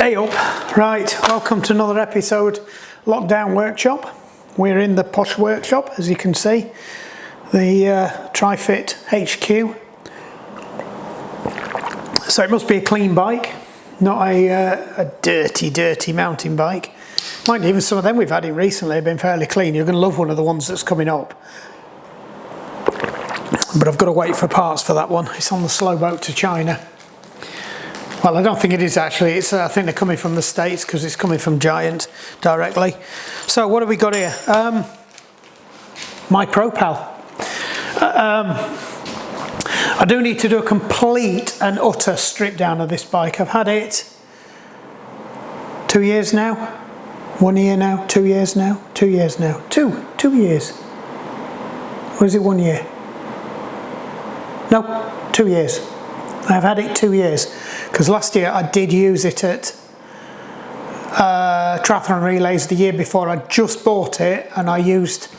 Hey up, right, welcome to another episode, Lockdown Workshop. We're in the posh workshop, as you can see, the Tri-Fit HQ. So it must be a clean bike, not a dirty mountain bike. Mind you, even some of them we've had in recently have been fairly clean. You're going to love one of the ones that's coming up. But I've got to wait for parts for that one. It's on the slow boat to China. Well, I don't think it is actually. I think they're coming from the States because it's coming from Giant directly. So what have we got here? My Propel. I do need to do a complete and utter strip down of this bike. I've had it 2 years now, 1 year now, 2 years now, 2 years now, two years. Or is it 1 year? No, 2 years. I've had it 2 years because last year I did use it at Triathlon Relays. The year before I just bought it and I used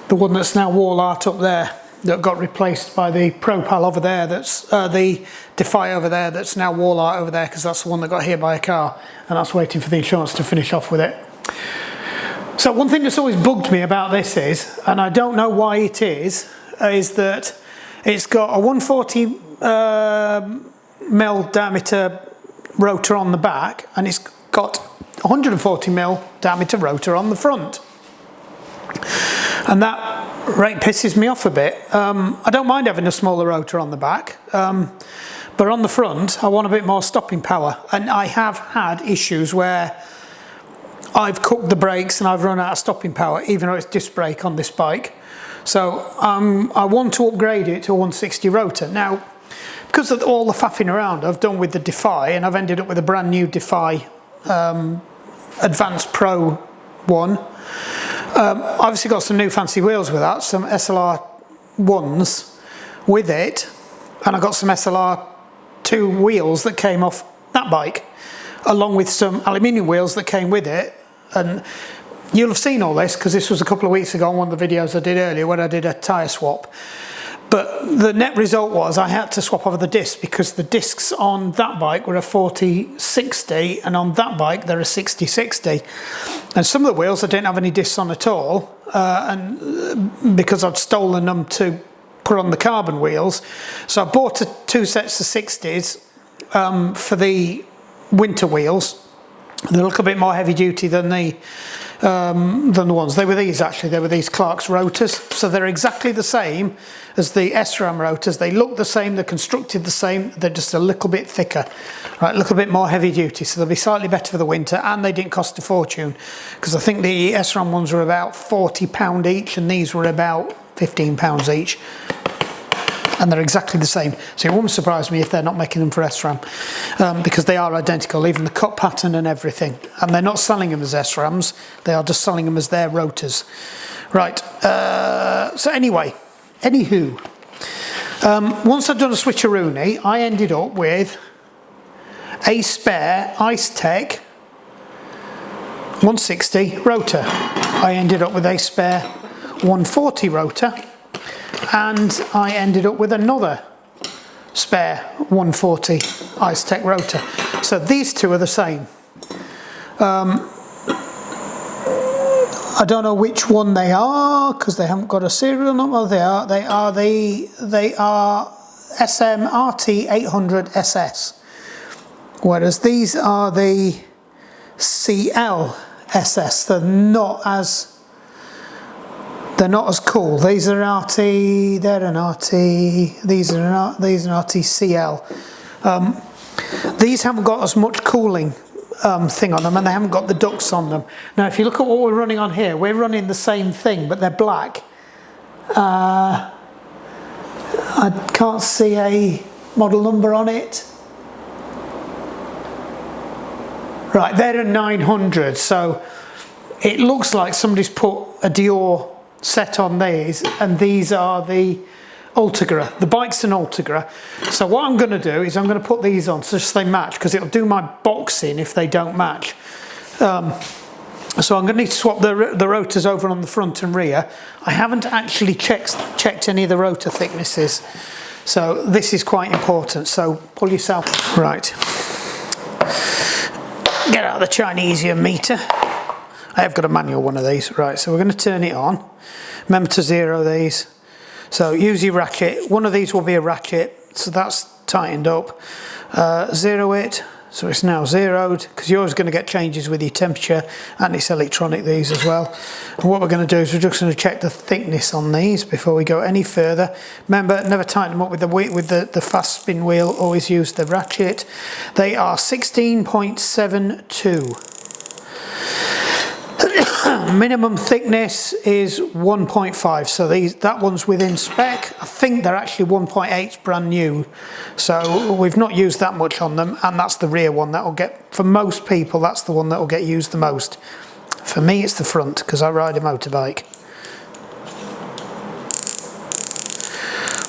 the one that's now wall art up there that got replaced by the Propel over there, that's the Defy over there, that's now wall art over there, because that's the one that got hit by a car and that's waiting for the insurance to finish off with it. So one thing that's always bugged me about this is, and I don't know why it is that it's got a 140 mil diameter rotor on the back and it's got 140 mil diameter rotor on the front, and that right pisses me off a bit. I don't mind having a smaller rotor on the back, but on the front I want a bit more stopping power, and I have had issues where I've cooked the brakes and I've run out of stopping power even though it's disc brake on this bike. So I want to upgrade it to a 160 rotor. Now, because of all the faffing around I've done with the Defy, and I've ended up with a brand new Defy Advanced Pro 1. Obviously got some new fancy wheels with that, some SLR1s with it, and I got some SLR2 wheels that came off that bike, along with some aluminium wheels that came with it. And you'll have seen all this because this was a couple of weeks ago on one of the videos I did earlier when I did a tyre swap. But the net result was I had to swap over the discs because the discs on that bike were a 40-60 and on that bike they're a 60-60. And some of the wheels I didn't have any discs on at all, and because I'd stolen them to put on the carbon wheels. So I bought two sets of 60s for the winter wheels. They're a little bit more heavy duty than the ones. They were these actually, they were these Clark's rotors. So they're exactly the same as the SRAM rotors. They look the same, they're constructed the same, they're just a little bit thicker, right, a little bit more heavy duty. So they'll be slightly better for the winter, and they didn't cost a fortune because I think the SRAM ones were about £40 each and these were about £15 each. And they're exactly the same. So it wouldn't surprise me if they're not making them for SRAM, because they are identical, even the cut pattern and everything. And they're not selling them as SRAMs, they are just selling them as their rotors. Right, so anyway, anywho, once I'd done a switcheroony, I ended up with a spare Ice Tech 160 rotor. I ended up with a spare 140 rotor, and I ended up with another spare 140 Ice Tech rotor. So these two are the same. I don't know which one they are because they haven't got a serial number. They are SMRT 800 SS, whereas these are the CL SS. They're not as cool. These are an RT, they're an RT, these are an RTCL. These haven't got as much cooling thing on them, and they haven't got the ducts on them. Now if you look at what we're running on here, we're running the same thing, but they're black. I can't see a model number on it. Right, they're a 900, so it looks like somebody's put a Dior set on these, and these are the Ultegra. The bike's an Ultegra. So what I'm going to do is I'm going to put these on so just they match, because it'll do my boxing if they don't match. So I'm going to need to swap the rotors over on the front and rear. I haven't actually checked any of the rotor thicknesses, so this is quite important, so pull yourself. Right. get out the Chinese meter. I have got a manual one of these. Right, so we're going to turn it on. Remember to zero these. So use your ratchet. One of these will be a ratchet, so that's tightened up. Zero it, so it's now zeroed, because you're always going to get changes with your temperature, and it's electronic, these as well. And what we're going to do is we're just going to check the thickness on these before we go any further. Remember, never tighten them up with the fast spin wheel, always use the ratchet. They are 16.72. Minimum thickness is 1.5, so that one's within spec. I think they're actually 1.8 brand new, so we've not used that much on them, and that's the rear one that will get, for most people, that's the one that will get used the most. For me, it's the front, because I ride a motorbike.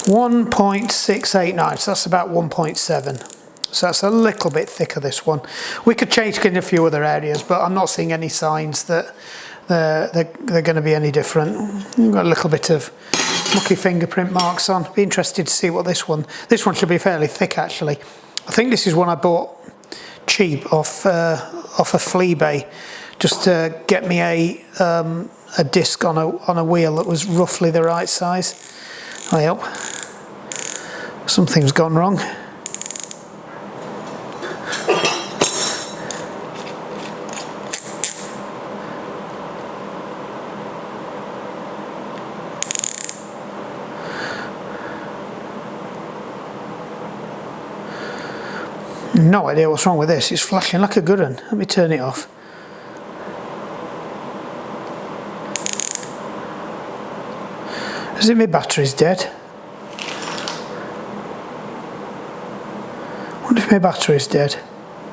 1.689, so that's about 1.7. So that's a little bit thicker, this one. We could change it in a few other areas, but I'm not seeing any signs that they're going to be any different. We've got a little bit of mucky fingerprint marks on. Be interested to see what this one should be fairly thick, actually. I think this is one I bought cheap off a flea bay, just to get me a disc on a wheel that was roughly the right size. Well, something's gone wrong. No idea what's wrong with this. It's flashing like a good one. Let me turn it off. Is it my battery's dead? I wonder if my battery's dead.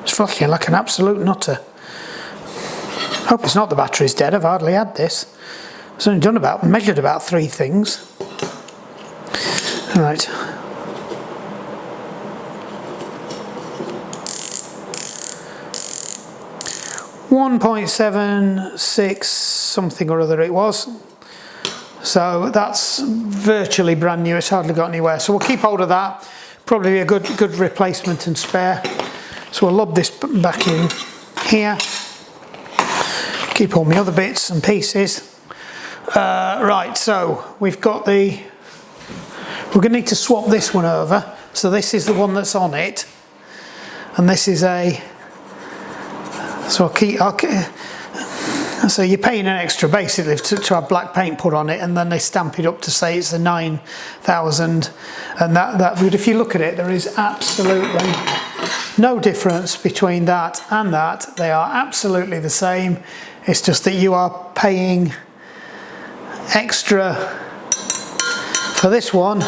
It's flashing like an absolute nutter. Hope it's not the battery's dead. I've hardly had this. I've only measured about 3 things. All right. 1.76 something or other it was, so that's virtually brand new. It's hardly got anywhere, so we'll keep hold of that. Probably a good replacement and spare. So we'll lob this back in here, keep all my other bits and pieces. Right, so we've got we're going to need to swap this one over. So this is the one that's on it, and this is so so you're paying an extra basically to have black paint put on it, and then they stamp it up to say it's a 9000, and but if you look at it, there is absolutely no difference between that and that. They are absolutely the same. It's just that you are paying extra for this one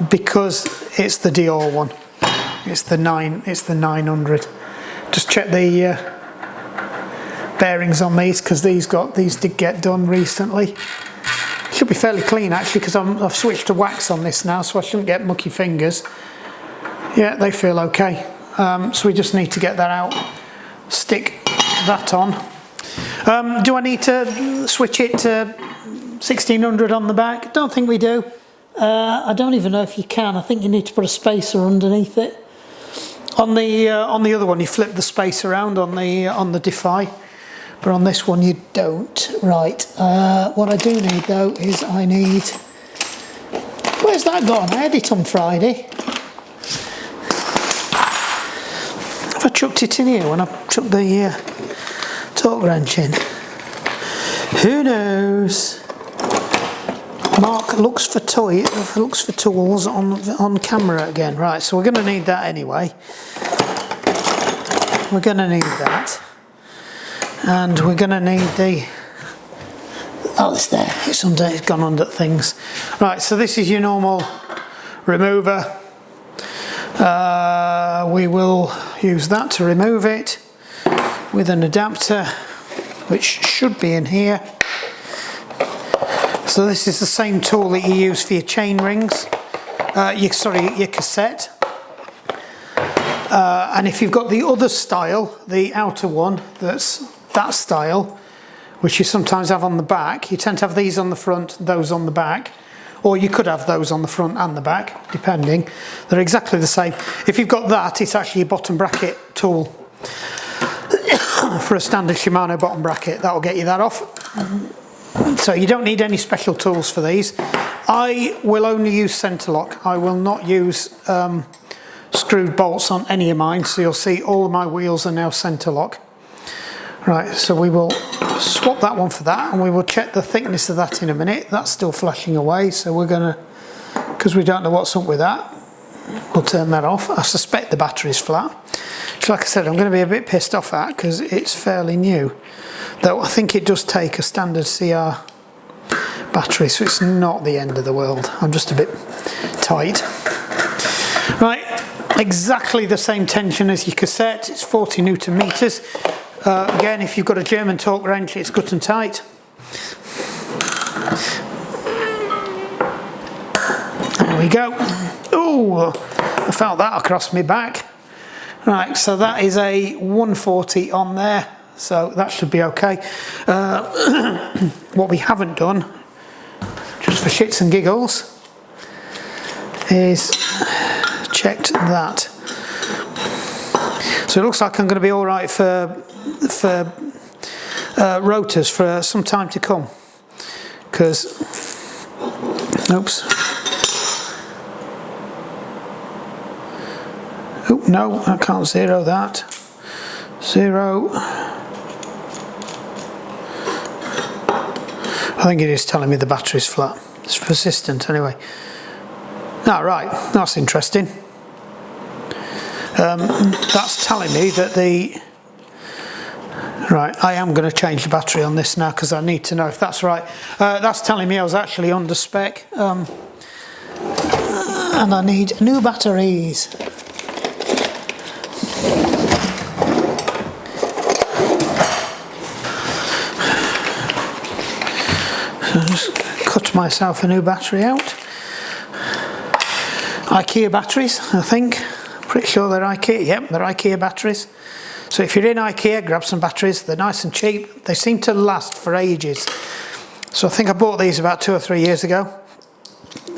because it's the Dior one. It's the 900. Just check the bearings on these, because these did get done recently. Should be fairly clean actually, because I've switched to wax on this now, so I shouldn't get mucky fingers. Yeah, they feel okay. So we just need to get that out, stick that on. Do I need to switch it to 1600 on the back? Don't think we do. I don't even know if you can. I think you need to put a spacer underneath it. On the other one, you flip the space around on the Defy, but on this one you don't. Right. What I do need though is I need. Where's that gone? I had it on Friday. Have I chucked it in here when I chucked the torque wrench in? Who knows? Mark looks for tools on camera again. Right, so we're going to need that anyway. We're going to need that, and we're going to need the. Oh, it's there. It's under. It's gone under things. Right, so this is your normal remover. We will use that to remove it with an adapter, which should be in here. So this is the same tool that you use for your chain rings, your cassette. And if you've got the other style, the outer one, that's that style, which you sometimes have on the back, you tend to have these on the front, those on the back. or you could have those on the front and the back, depending. They're exactly the same. If you've got that, it's actually a bottom bracket tool for a standard Shimano bottom bracket. That will get you that off. So you don't need any special tools for these. I will only use centre lock. I will not use screwed bolts on any of mine, so you'll see all of my wheels are now centre lock. Right, so we will swap that one for that, and we will check the thickness of that in a minute. That's still flashing away, so we're going to, because we don't know what's up with that, we'll turn that off. I suspect the battery's flat, which, like I said, I'm going to be a bit pissed off at because it's fairly new. Though I think it does take a standard CR battery, so it's not the end of the world. I'm just a bit tight. Right, exactly the same tension as your cassette. It's 40 Newton meters. Again, if you've got a German torque wrench, it's good and tight. There we go. Oh, I felt that across my back. Right, so that is a 140 on there, so that should be okay. What we haven't done, just for shits and giggles, is checked that. So it looks like I'm going to be all right for rotors for some time to come, because oops, oh no, I can't zero that. Zero. I think it is telling me the battery's flat. It's persistent anyway. Ah, right, that's interesting. That's telling me that the... Right, I am going to change the battery on this now because I need to know if that's right. That's telling me I was actually under spec. And I need new batteries. So I'll just cut myself a new battery out. IKEA batteries, I think. Pretty sure they're IKEA. Yep, they're IKEA batteries. So if you're in IKEA, grab some batteries. They're nice and cheap. They seem to last for ages. So I think I bought these about 2 or 3 years ago,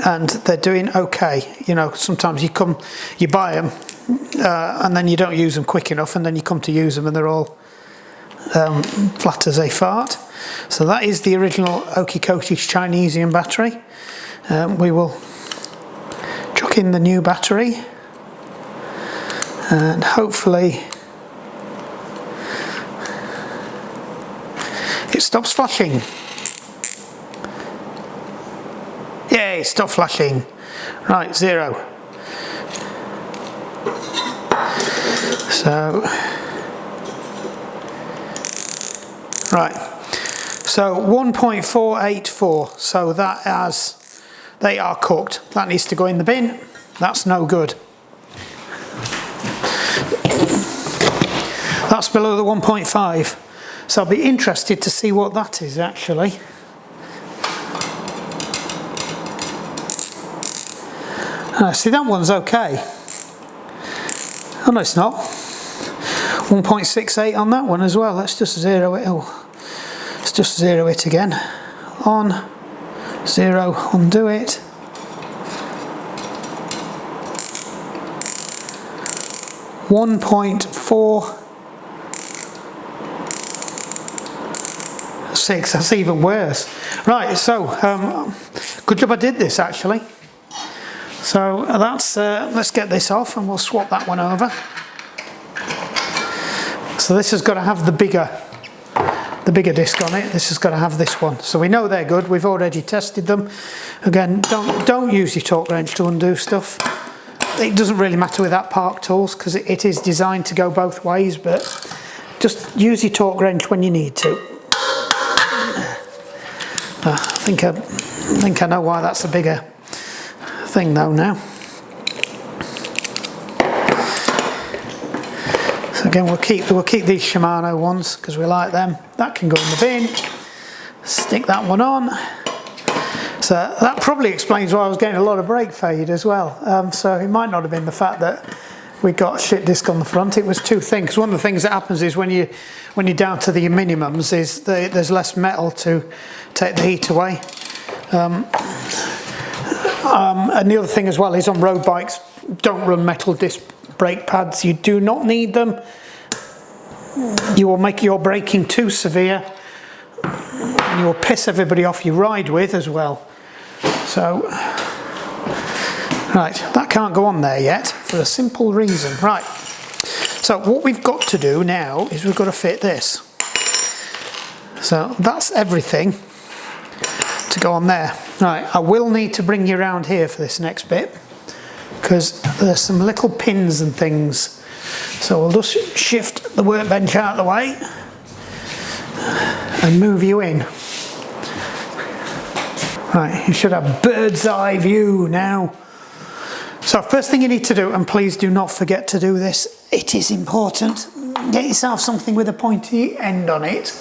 and they're doing okay. You know, sometimes you buy them, and then you don't use them quick enough, and then you come to use them, and they're all flat as a fart. So that is the original Okie Chinesian battery. We will chuck in the new battery, and hopefully it stops flashing. Yay, stop flashing. Right, 0. So, right. So 1.484. So that they are cooked. That needs to go in the bin. That's no good. That's below the 1.5. So I'll be interested to see what that is actually. See, that one's okay. Oh no, it's not. 1.68 on that one as well. Let's just zero it. Oh, let's just zero it again. On, 0, undo it. .46, that's even worse. Right, so good job I did this actually. So that's let's get this off and we'll swap that one over. So this has got to have the bigger disc on it. This has got to have this one. So we know they're good. We've already tested them. Again, don't use your torque wrench to undo stuff. It doesn't really matter with that Park Tools because it is designed to go both ways, but just use your torque wrench when you need to. I think I know why that's a bigger thing though now. So again, we'll keep these Shimano ones because we like them. That can go in the bin. Stick that one on. So that probably explains why I was getting a lot of brake fade as well. So it might not have been the fact that we got a shit disc on the front. It was two things. Because one of the things that happens is when you're down to the minimums is there's less metal to take the heat away. And the other thing as well is on road bikes, don't run metal disc brake pads. You do not need them. You will make your braking too severe, and you will piss everybody off you ride with as well. So, right, that can't go on there yet for a simple reason. Right, so what we've got to do now is we've got to fit this. So that's everything to go on there. Right, I will need to bring you around here for this next bit, because there's some little pins and things. So we'll just shift the workbench out of the way and move you in. Right, you should have bird's eye view now. So first thing you need to do, and please do not forget to do this, it is important, get yourself something with a pointy end on it,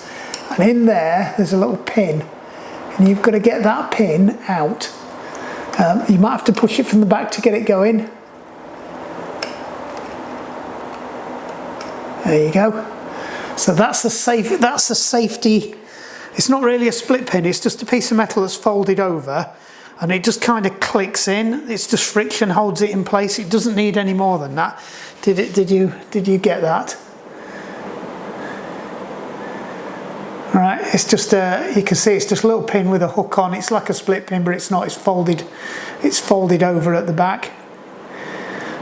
and in there's a little pin, and you've got to get that pin out. You might have to push it from the back to get it going. There you go. So that's the safety. It's not really a split pin, it's just a piece of metal that's folded over, and it just kind of clicks in. It's just friction holds it in place. It doesn't need any more than that. Did you get that? Right, it's just you can see it's just a little pin with a hook on. It's like a split pin, but it's not. It's folded over at the back.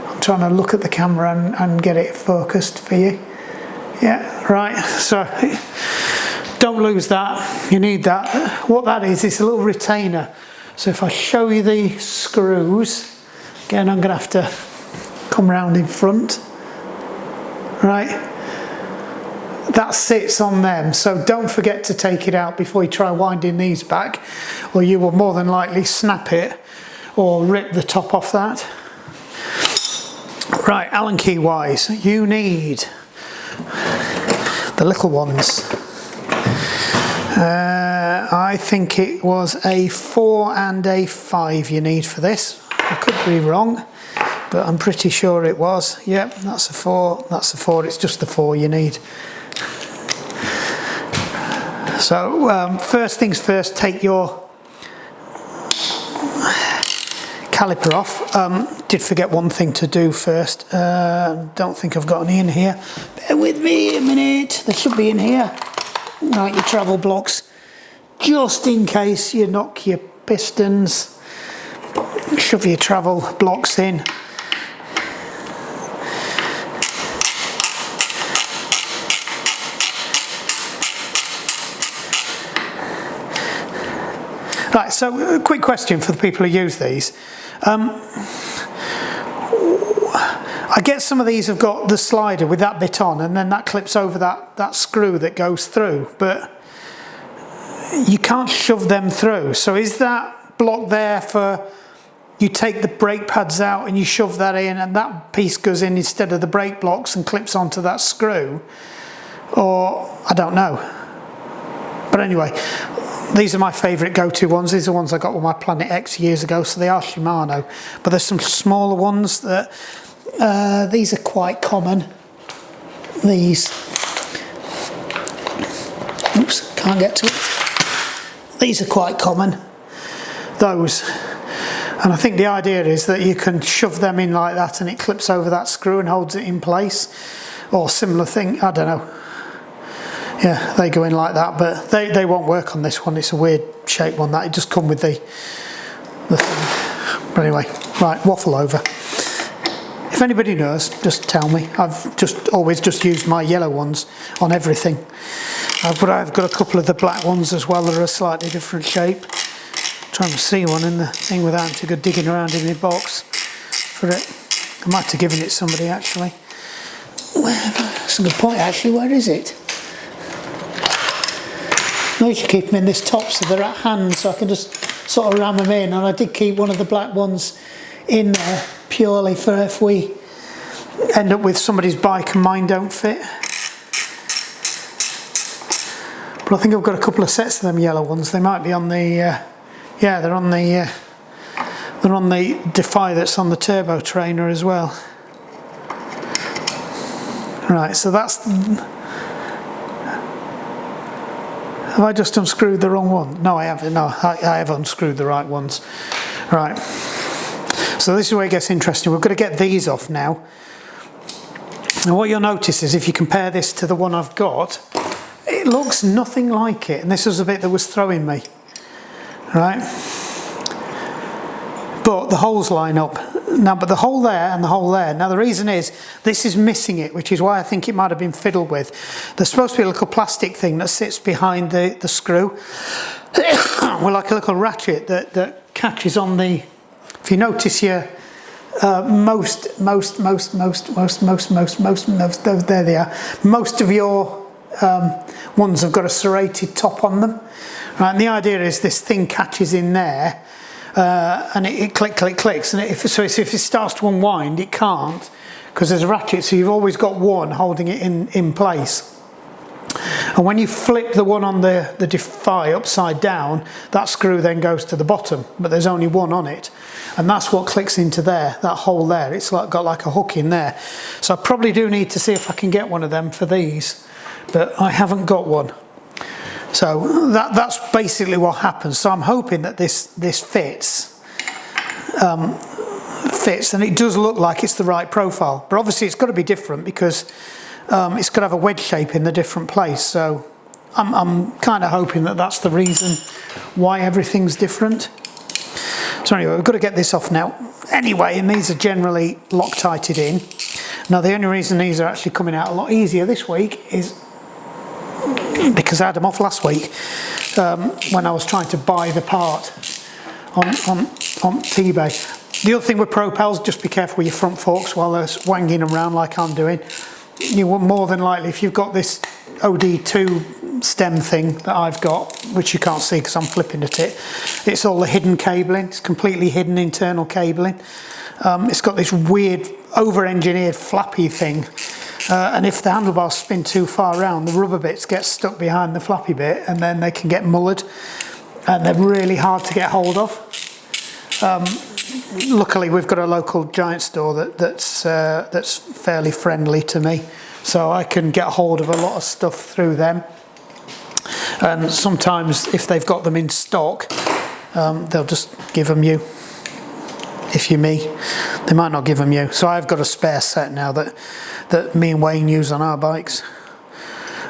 I'm trying to look at the camera and get it focused for you. Yeah, right, so don't lose that, you need that. What that is a little retainer. So if I show you the screws, again I'm going to have to come round in front. Right, that sits on them, so don't forget to take it out before you try winding these back, or you will more than likely snap it or rip the top off that. Right, Allen key wise, you need the little ones. I think it was a 4 and a 5 you need for this. I could be wrong, but I'm pretty sure it was. Yep, that's a 4, that's a 4, it's just the 4 you need. So first things first, take your caliper off. Did forget one thing to do first. Don't think I've got any in here. Bear with me a minute. They should be in here. Right, your travel blocks. Just in case you knock your pistons, shove your travel blocks in. Right, so a quick question for the people who use these. I get some of these have got the slider with that bit on, and then that clips over that screw that goes through, but you can't shove them through. So is that block there for, you take the brake pads out and you shove that in and that piece goes in instead of the brake blocks and clips onto that screw? Or, I don't know. But anyway, these are my favourite go-to ones. These are ones I got with my Planet X years ago, so they are Shimano. But there's some smaller ones that, these are quite common. These, oops, can't get to it. These are quite common, those. And I think the idea is that you can shove them in like that and it clips over that screw and holds it in place. Or similar thing, I don't know. Yeah, they go in like that, but they won't work on this one. It's a weird shape one, that it just come with the thing. But anyway, right, waffle over. If anybody knows, just tell me. I've always just used my yellow ones on everything. But I've got a couple of the black ones as well that are a slightly different shape. I'm trying to see one in the thing without having to go digging around in my box for it. I might have given it somebody actually. That's a good point actually, where is it? I usually keep them in this top so they're at hand, so I can just sort of ram them in, and I did keep one of the black ones in there purely for if we end up with somebody's bike and mine don't fit. But I think I've got a couple of sets of them yellow ones. They might be on the, yeah, they're on the Defy that's on the turbo trainer as well. Right, so that's. Have I just unscrewed the wrong one? No, I haven't. No, I have unscrewed the right ones. Right, so this is where it gets interesting. We've got to get these off now. And what you'll notice is if you compare this to the one I've got, it looks nothing like it. And this was the bit that was throwing me. Right? But the holes line up. Now, but the hole there and the hole there. Now, the reason is this is missing it, which is why I think it might have been fiddled with. There's supposed to be a little plastic thing that sits behind the screw. Well, like a little ratchet that catches on the... If you notice your... most, there they are. Most of your ones have got a serrated top on them. Right, and the idea is this thing catches in there and it clicks. And if it starts to unwind, it can't because there's a ratchet, so you've always got one holding it in place. And when you flip the one on the Defy upside down, that screw then goes to the bottom, but there's only one on it. And that's what clicks into there, that hole there. It's got like a hook in there. So I probably do need to see if I can get one of them for these, but I haven't got one. So that's basically what happens. So I'm hoping that this fits, and it does look like it's the right profile. But obviously it's got to be different because it's got to have a wedge shape in the different place. So I'm kind of hoping that that's the reason why everything's different. So anyway, we've got to get this off now. Anyway, and these are generally Loctited in. Now the only reason these are actually coming out a lot easier this week is because I had them off last week when I was trying to buy the part on eBay. The other thing with Propels, just be careful with your front forks while they're swanging around like I'm doing. You will more than likely, if you've got this OD2 stem thing that I've got, which you can't see because I'm flipping at it, it's all the hidden cabling. It's completely hidden internal cabling. It's got this weird over-engineered flappy thing, and if the handlebars spin too far around, the rubber bits get stuck behind the flappy bit and then they can get mullered and they're really hard to get hold of. Luckily we've got a local giant store that's fairly friendly to me, so I can get hold of a lot of stuff through them. And sometimes if they've got them in stock, they'll just give them you. If you're me, they might not give them you. So I've got a spare set now that me and Wayne use on our bikes.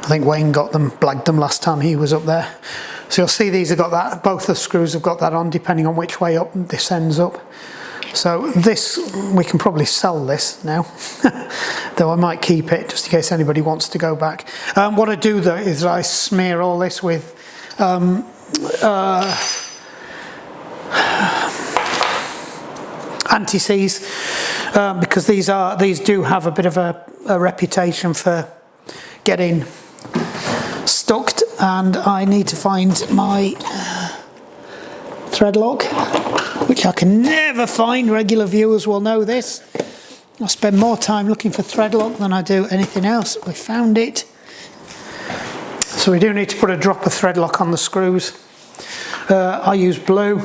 I think Wayne got them, blagged them last time he was up there. So you'll see these have got that, both the screws have got that on, depending on which way up this ends up. So this, we can probably sell this now, though I might keep it just in case anybody wants to go back. What I do though is I smear all this with anti-seize, because these do have a bit of a reputation for getting stuck, and I need to find my thread lock, which I can never find. Regular viewers will know this. I spend more time looking for thread lock than I do anything else. We found it. So we do need to put a drop of thread lock on the screws. I use blue.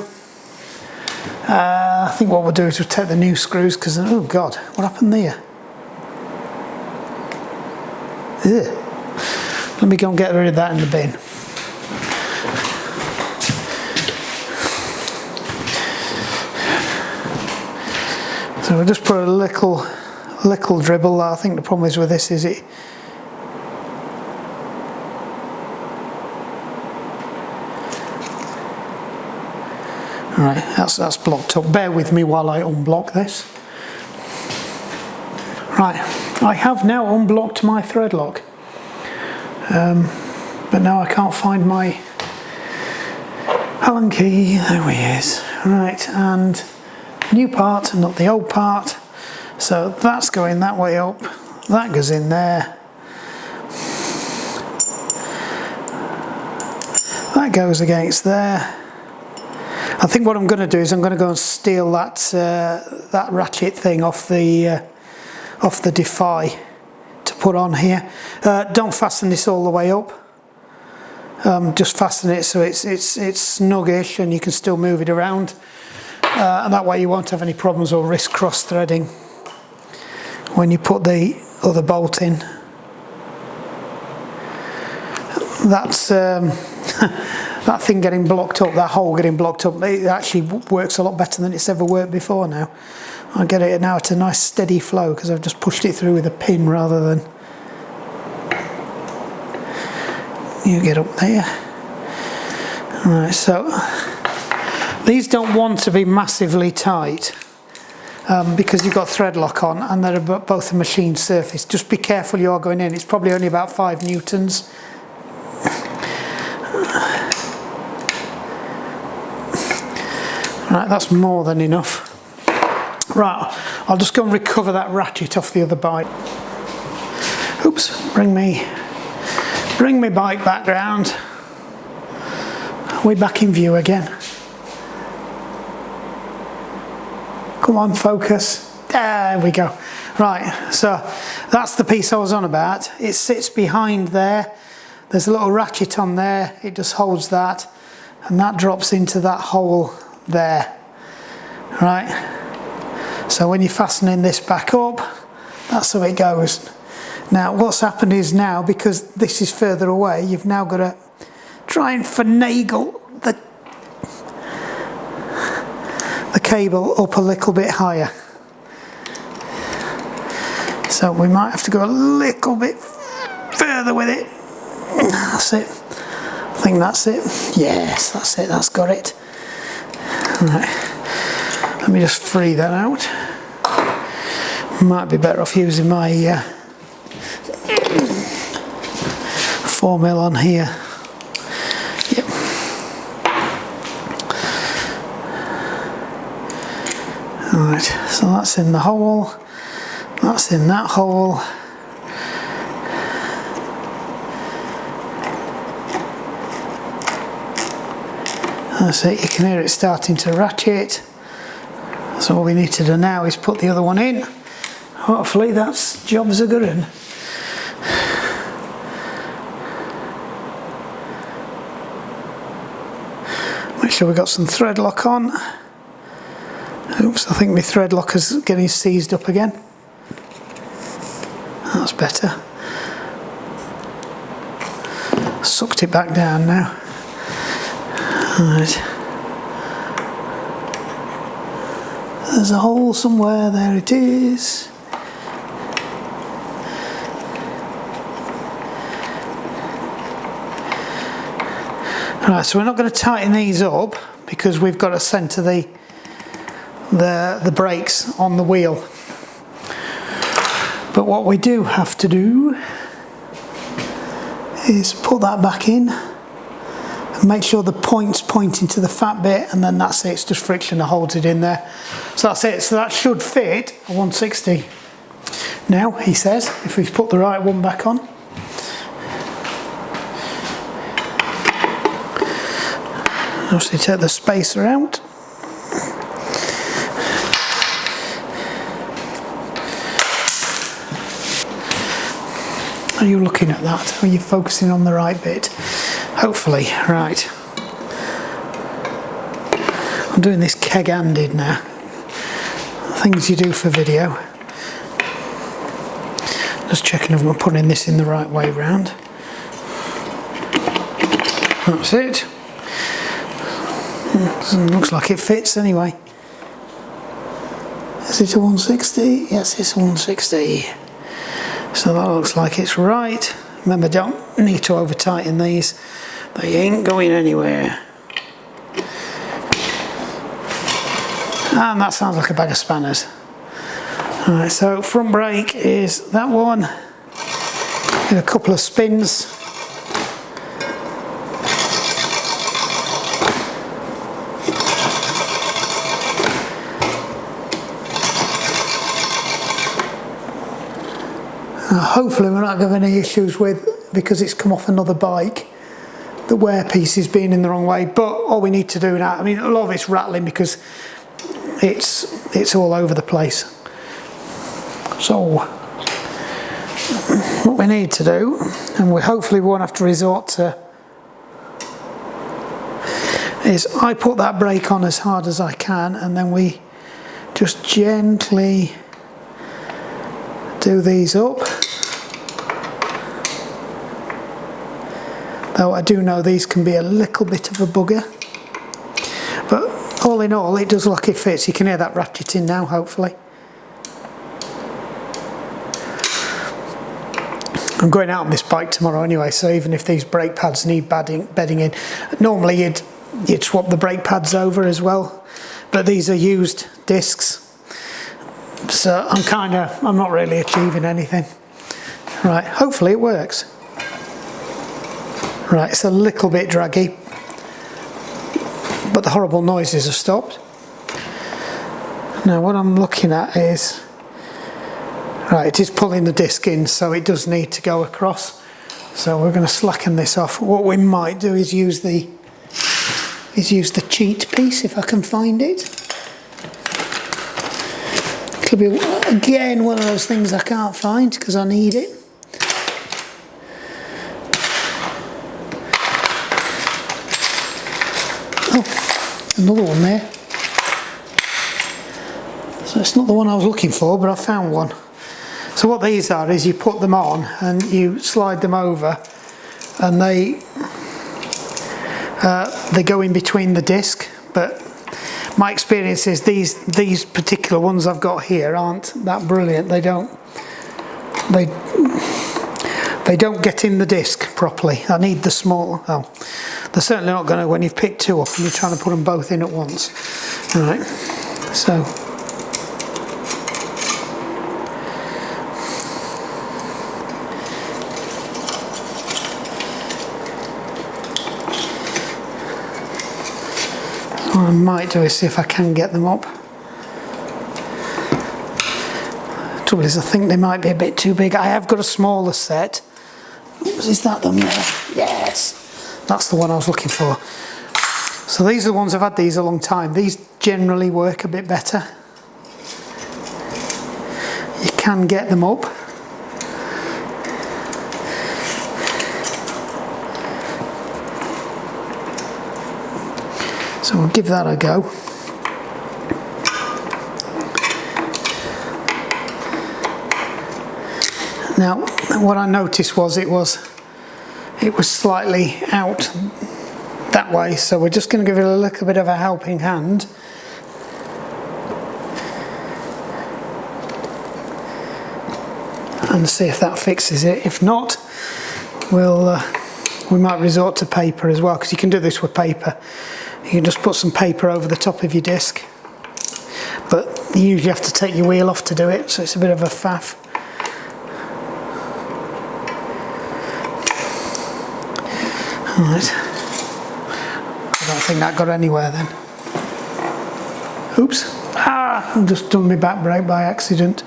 I think what we'll do is we'll take the new screws, because, oh God, what happened there? Ugh. Let me go and get rid of that in the bin. So we'll just put a little dribble. I think the problem is with this is it. Right, that's blocked up. Bear with me while I unblock this. Right, I have now unblocked my thread lock, but now I can't find my Allen key. There he is. Right, and new part, not the old part. So that's going that way up. That goes in there. That goes against there. I think what I'm going to do is I'm going to go and steal that ratchet thing off the Defy to put on here. Don't fasten this all the way up. Just fasten it so it's snuggish and you can still move it around. And that way you won't have any problems or risk cross threading when you put the other bolt in. That's that thing getting blocked up, that hole getting blocked up, it actually works a lot better than it's ever worked before now. I get it now at a nice steady flow because I've just pushed it through with a pin rather than... You get up there. Alright, so these don't want to be massively tight because you've got thread lock on and they're both a machined surface. Just be careful you are going in. It's probably only about 5 newtons. Right, that's more than enough. Right, I'll just go and recover that ratchet off the other bike. Oops, bring me bike back round. We're back in view again. Come on, focus. There we go. Right, so that's the piece I was on about. It sits behind there. There's a little ratchet on there. It just holds that, and that drops into that hole there. Right. So when you're fastening this back up, that's how it goes. Now what's happened is now, because this is further away, you've now got to try and finagle the cable up a little bit higher. So we might have to go a little bit further with it. That's it. I think that's it. Yes, that's it. That's got it. Right. Let me just free that out. Might be better off using my 4mm on here. Yep. Alright, so that's in the hole. That's in that hole. That's it, you can hear it starting to ratchet. So all we need to do now is put the other one in. Hopefully that's job's a good one. Make sure we've got some thread lock on. Oops, I think my thread lock is getting seized up again. That's better. Sucked it back down now. Alright. There's a hole somewhere, there it is. Right, so we're not going to tighten these up because we've got to centre the brakes on the wheel. But what we do have to do is put that back in and make sure the point's pointing to the fat bit, and then that's it, it's just friction that holds it in there. So that's it, so that should fit a 160. Now, he says, if we've put the right one back on. Obviously take the spacer out. Are you looking at that? Are you focusing on the right bit? Hopefully, right. I'm doing this keg-handed now. Things you do for video. Just checking if I'm putting this in the right way round. That's it. Looks like it fits anyway. Is it a 160? Yes, it's 160. So that looks like it's right. Remember, don't need to over tighten these. They ain't going anywhere. And that sounds like a bag of spanners. Alright, so front brake is that one. Get a couple of spins. Hopefully we're not having any issues with, because it's come off another bike, the wear piece is being in the wrong way. But all we need to do now, I mean, a lot of it's rattling because it's all over the place. So what we need to do, and we hopefully won't have to resort to, is I put that brake on as hard as I can, and then we just gently do these up. though I do know these can be a little bit of a bugger. But all in all, it does look like it fits. You can hear that ratcheting now, hopefully. I'm going out on this bike tomorrow anyway, so even if these brake pads need bedding in, normally you'd swap the brake pads over as well, but these are used discs, so I'm not really achieving anything. Right, hopefully it works. Right, it's a little bit draggy, but the horrible noises have stopped. Now what I'm looking at is, right, it is pulling the disc in, so it does need to go across. So we're going to slacken this off. What we might do is use the cheat piece if I can find it. It'll be again one of those things I can't find because I need it. Oh, another one there. So it's not the one I was looking for, but I found one. So what these are is you put them on and you slide them over, and they go in between the disc. But my experience is these particular ones I've got here aren't that brilliant. They don't get in the disc properly. I need the small. Oh, they're certainly not going to when you've picked two up and you're trying to put them both in at once. Right. So. What I might do is see if I can get them up. The trouble is I think they might be a bit too big. I have got a smaller set. Is that them there? Yes! That's the one I was looking for. So these are the ones, I've had these a long time. These generally work a bit better. You can get them up. So we'll give that a go. Now, what I noticed was it was slightly out that way, so we're just going to give it a little bit of a helping hand. And see if that fixes it. If not, we might resort to paper as well, because you can do this with paper. You can just put some paper over the top of your disc, but you usually have to take your wheel off to do it, so it's a bit of a faff. Alright, I don't think that got anywhere then. Oops, I've just done my back brake by accident.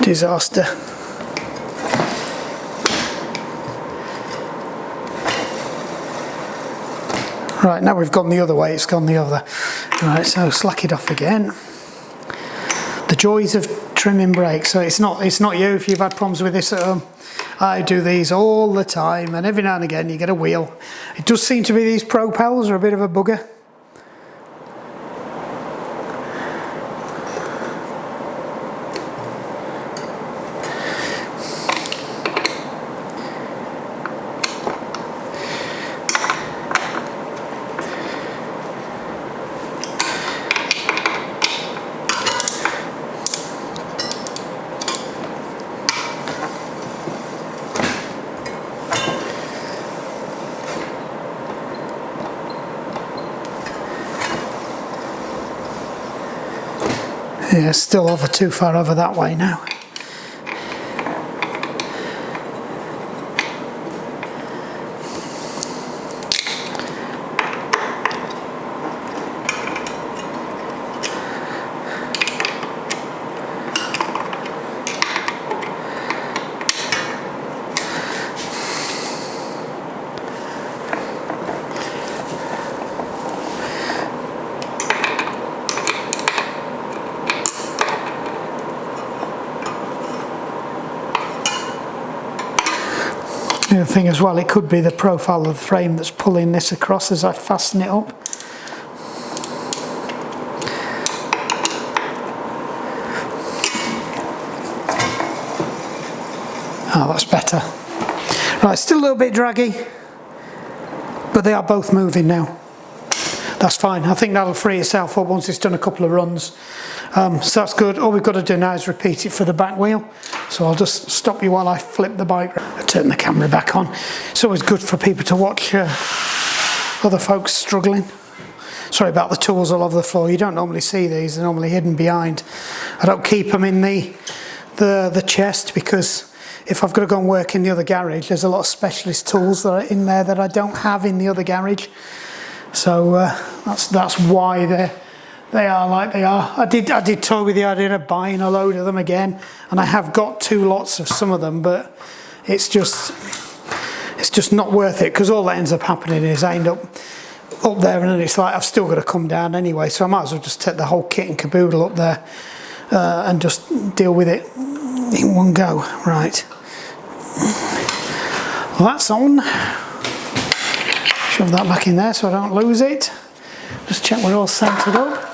Disaster. Right, now we've gone the other way, it's gone the other. Right, so slack it off again. The joys of trimming brakes. So it's not you if you've had problems with this at home. I do these all the time, and every now and again you get a wheel. It does seem to be these Propels are a bit of a bugger. Yeah, still too far over that way now. The other thing as well, it could be the profile of the frame that's pulling this across as I fasten it up. Oh, that's better. Right, still a little bit draggy, but they are both moving now. That's fine. I think that'll free itself up once it's done a couple of runs. So that's good. All we've got to do now is repeat it for the back wheel. So I'll just stop you while I flip the bike. I turn the camera back on. It's always good for people to watch other folks struggling. Sorry about the tools all over the floor. You don't normally see these. They're normally hidden behind. I don't keep them in the chest because if I've got to go and work in the other garage, there's a lot of specialist tools that are in there that I don't have in the other garage. So that's why they are like they are. I did toy with the idea of buying a load of them again, and I have got 2 lots of some of them, but it's just not worth it, because all that ends up happening is I end up there, and then it's like I've still got to come down anyway, so I might as well just take the whole kit and caboodle up there and just deal with it in one go. Right, well, that's on. Shove that back in there so I don't lose it. Just check we're all centered up.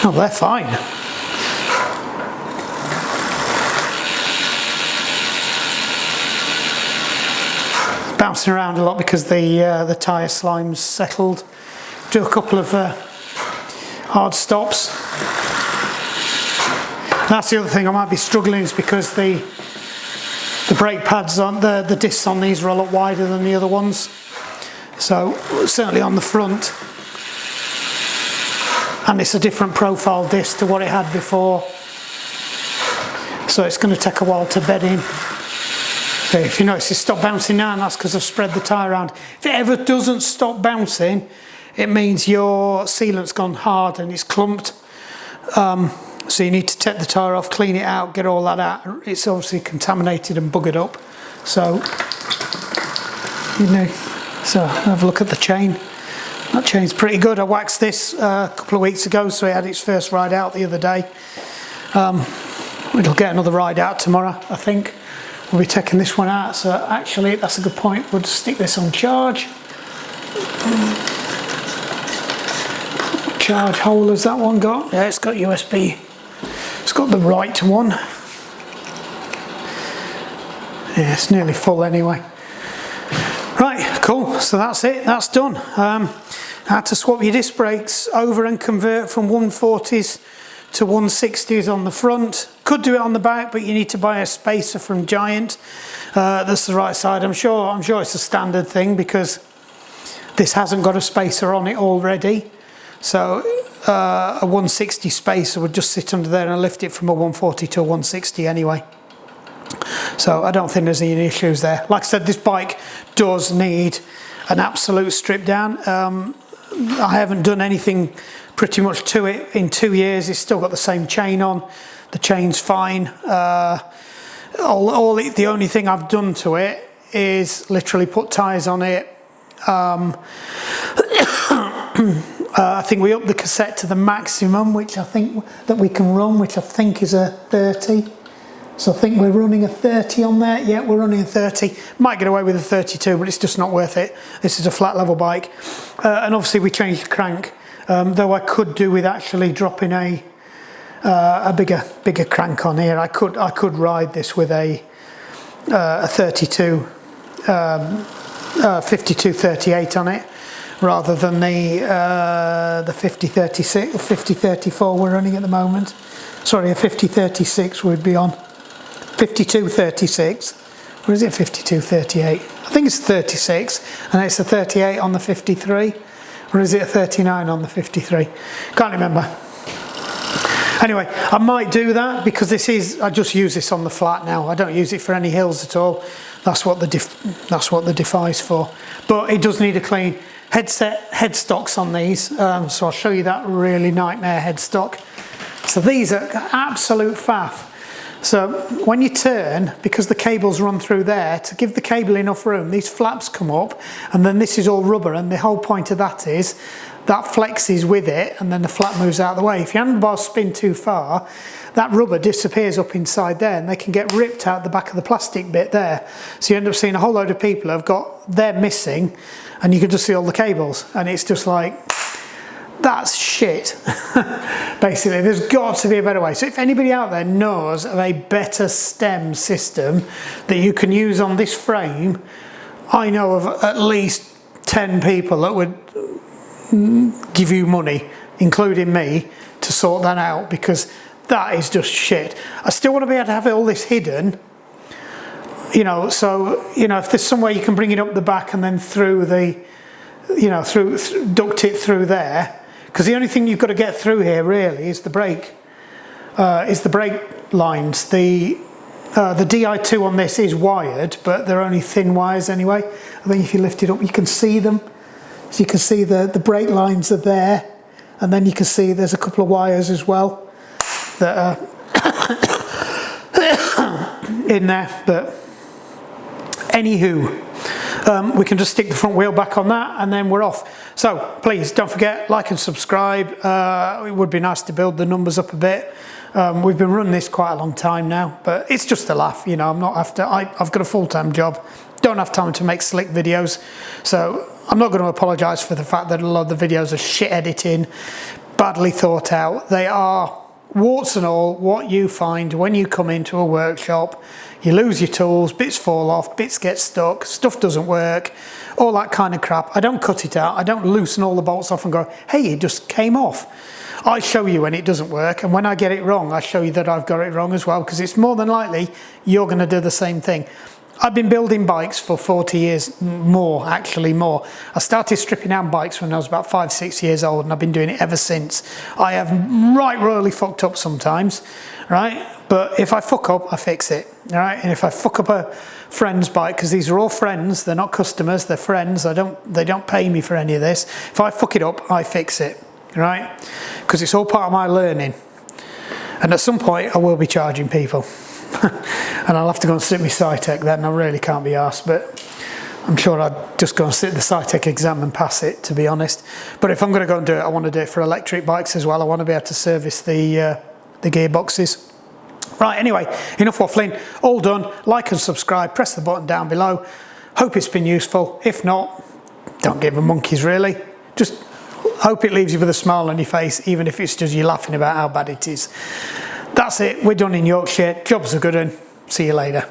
Oh, they're fine. Bouncing around a lot because the tyre slime's settled. Do a couple of hard stops. That's the other thing I might be struggling, is because the brake pads on the discs on these are a lot wider than the other ones. So certainly on the front, and it's a different profile disc to what it had before, so it's going to take a while to bed in. So if you notice it stopped bouncing now, and that's because I've spread the tyre around. If it ever doesn't stop bouncing, it means your sealant's gone hard and it's clumped. So you need to take the tyre off, clean it out, get all that out. It's obviously contaminated and buggered up. So, you know, so have a look at the chain. That chain's pretty good. I waxed this a couple of weeks ago, so it had its first ride out the other day. It'll get another ride out tomorrow, I think. We'll be taking this one out, so actually that's a good point. We'll just stick this on charge. Charge hole has that one got? Yeah, it's got USB. It's got the right one. Yeah, it's nearly full anyway. Right, cool, so that's it, that's done. I had to swap your disc brakes over and convert from 140s to 160s on the front. Could do it on the back, but you need to buy a spacer from Giant. That's the right side. I'm sure it's a standard thing because this hasn't got a spacer on it already. So a 160 spacer would just sit under there and lift it from a 140 to a 160 anyway. So I don't think there's any issues there. Like I said, this bike does need an absolute strip down. I haven't done anything pretty much to it in 2 years. It's still got the same chain on. The chain's fine. The only thing I've done to it is literally put tyres on it. I think we upped the cassette to the maximum, which I think that we can run, which I think is a 30. So I think we're running a 30 on there. Yeah, we're running a 30. Might get away with a 32, but it's just not worth it. This is a flat level bike. And obviously we changed the crank, though I could do with actually dropping a bigger crank on here. I could ride this with a 32, 5238 on it, rather than the 5036, 5034 we're running at the moment. Sorry, a 5036 would be on. 5236, or is it 5238? I think it's 36, and it's a 38 on the 53, or is it a 39 on the 53? Can't remember. Anyway, I might do that because I just use this on the flat now. I don't use it for any hills at all. That's what the Defy's for. But it does need a clean headstocks on these. So I'll show you that really nightmare headstock. So these are absolute faff. So when you turn, because the cables run through there, to give the cable enough room, these flaps come up, and then this is all rubber, and the whole point of that is that flexes with it, and then the flap moves out of the way. If your handlebars spin too far, that rubber disappears up inside there, and they can get ripped out the back of the plastic bit there. So you end up seeing a whole load of people who have got, they're missing, and you can just see all the cables, and it's just like, that's shit. Basically, there's got to be a better way. So if anybody out there knows of a better stem system that you can use on this frame, I know of at least 10 people that would give you money, including me, to sort that out, because that is just shit. I still want to be able to have all this hidden, you know, so, you know, if there's some way you can bring it up the back and then through the, you know, duct it through there, because the only thing you've got to get through here really is the brake lines. The Di2 on this is wired, but they're only thin wires anyway. I think if you lift it up, you can see them. So you can see the brake lines are there, and then you can see there's a couple of wires as well that are in there. But anywho, we can just stick the front wheel back on that and then we're off. So please don't forget, like and subscribe. It would be nice to build the numbers up a bit. We've been running this quite a long time now, but it's just a laugh, you know. I'm not after, I've got a full-time job, don't have time to make slick videos, so I'm not going to apologise for the fact that a lot of the videos are shit editing, badly thought out. They are, warts and all, what you find when you come into a workshop. You lose your tools, bits fall off, bits get stuck, stuff doesn't work, all that kind of crap. I don't cut it out, I don't loosen all the bolts off and go, hey, it just came off. I show you when it doesn't work, and when I get it wrong, I show you that I've got it wrong as well, because it's more than likely you're going to do the same thing. I've been building bikes for 40 years, more, actually more. I started stripping down bikes when I was about 5-6 years old, and I've been doing it ever since. I have right royally fucked up sometimes, right? But if I fuck up, I fix it, all right? And if I fuck up a friend's bike, because these are all friends, they're not customers, they're friends, they don't pay me for any of this. If I fuck it up, I fix it. Right, because it's all part of my learning, and at some point I will be charging people and I'll have to go and sit my Cytec then. I really can't be arsed, but I'm sure I'd just go and sit the Cytec exam and pass it, to be honest. But if I'm going to go and do it, I want to do it for electric bikes as well. I want to be able to service the gearboxes. Right, anyway, enough waffling, all done. Like and subscribe, press the button down below. Hope it's been useful. If not, don't give a monkeys really. Just hope it leaves you with a smile on your face, even if it's just you laughing about how bad it is. That's it, we're done in Yorkshire. Job's a good one. See you later.